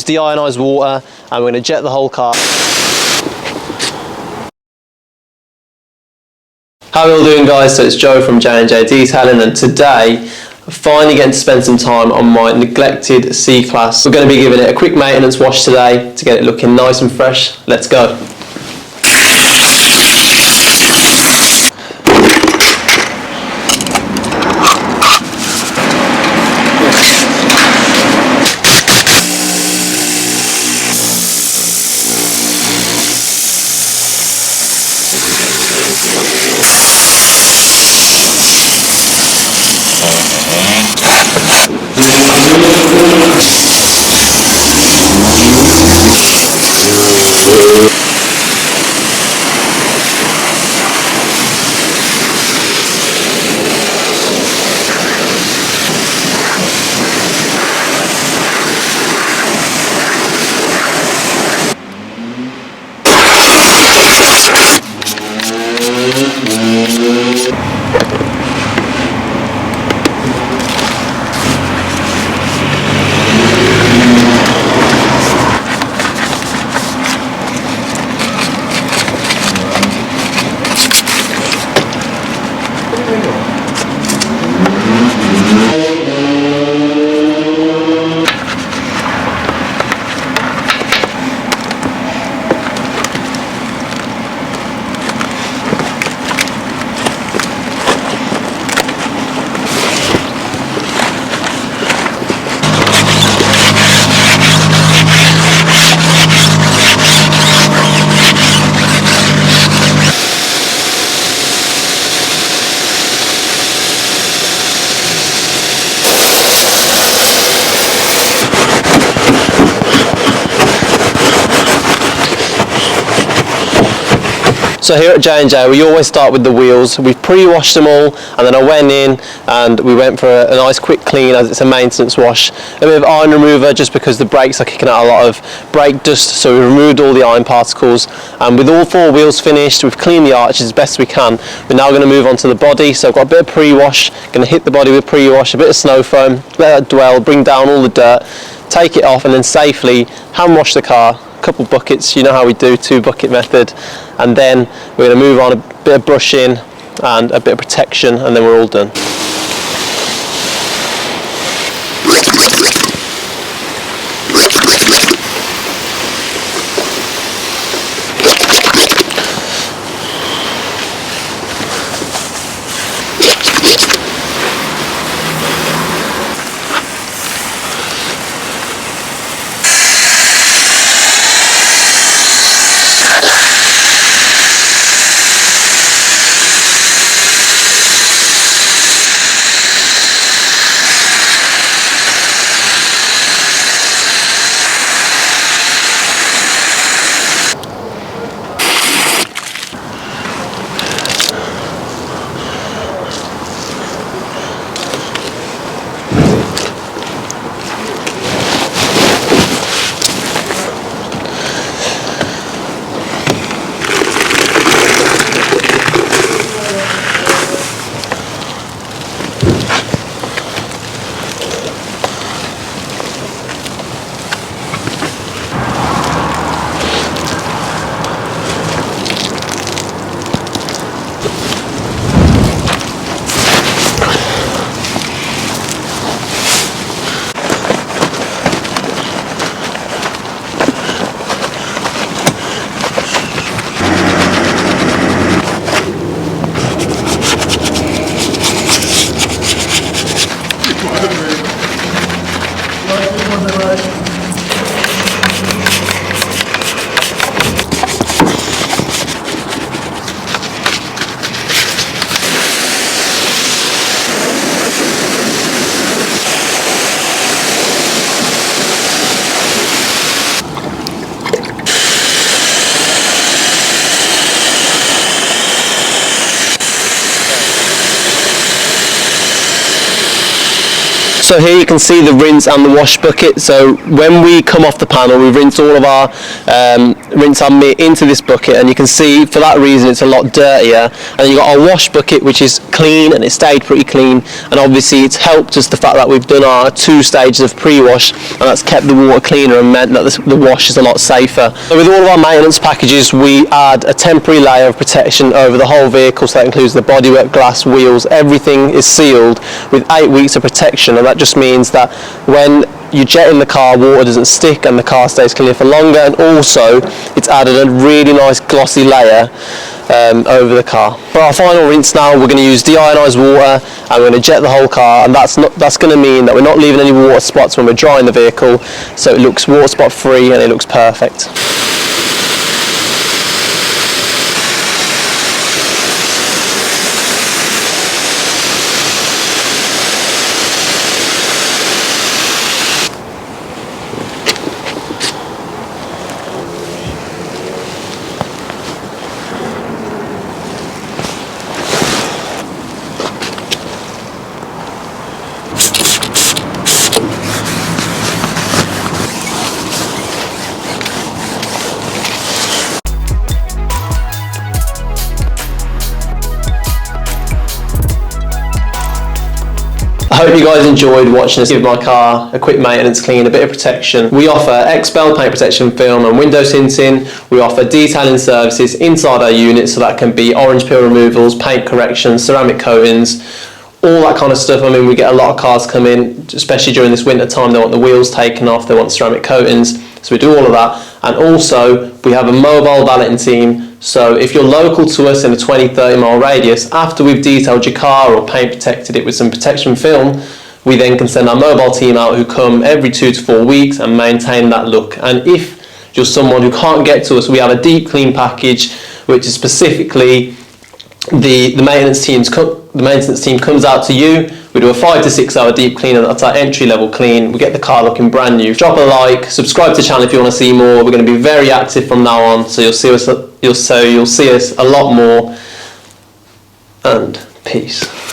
deionized water, and we're going to jet the whole car. How are we all doing, guys? So it's Joe from J&J Detailing, and today I'm finally getting to spend some time on my neglected C-Class. We're going to be giving it a quick maintenance wash today to get it looking nice and fresh. Let's go. So here at J&J, we always start with the wheels. We've pre-washed them all, and then I went in and we went for a nice quick clean, as it's a maintenance wash. A bit of iron remover, just because the brakes are kicking out a lot of brake dust, so we removed all the iron particles. And with all four wheels finished, we've cleaned the arches as best we can. We're now going to move on to the body. So I've got a bit of pre-wash, going to hit the body with pre-wash, a bit of snow foam, let that dwell, bring down all the dirt, take it off, and then safely hand wash the car. Couple buckets, you know how we do, 2-bucket method, and then we're going to move on a bit of brushing and a bit of protection, and then we're all done. So here you can see the rinse and the wash bucket. So when we come off the panel, we rinse all of our meat into this bucket, and you can see for that reason it's a lot dirtier. And then you've got our wash bucket, which is clean, and it stayed pretty clean. And obviously it's helped us the fact that we've done our 2 stages of pre-wash, and that's kept the water cleaner and meant that the wash is a lot safer. So with all of our maintenance packages, we add a temporary layer of protection over the whole vehicle. So that includes the bodywork, glass, wheels, everything is sealed with 8 weeks of protection, and that just means that when you jet in the car, water doesn't stick and the car stays clear for longer. And also it's added a really nice glossy layer over the car. For our final rinse now, we're going to use deionized water, and we're going to jet the whole car, and that's going to mean that we're not leaving any water spots when we're drying the vehicle, so it looks water spot free and it looks perfect. I hope you guys enjoyed watching us give my car a quick maintenance clean, a bit of protection. We offer XPEL paint protection film and window tinting. We offer detailing services inside our unit, so that can be orange peel removals, paint corrections, ceramic coatings, all that kind of stuff. I mean, we get a lot of cars come in, especially during this winter time, they want the wheels taken off, they want ceramic coatings, so we do all of that. And also we have a mobile valeting team. So if you're local to us in a 20-30 mile radius, after we've detailed your car or paint protected it with some protection film, we then can send our mobile team out who come every 2 to 4 weeks and maintain that look. And if you're someone who can't get to us, we have a deep clean package, which is specifically the maintenance team comes out to you. We do a 5 to 6 hour deep clean, and that's our entry level clean. We get the car looking brand new. Drop a like, subscribe to the channel if you want to see more. We're going to be very active from now on, so you'll see us a lot more. And peace.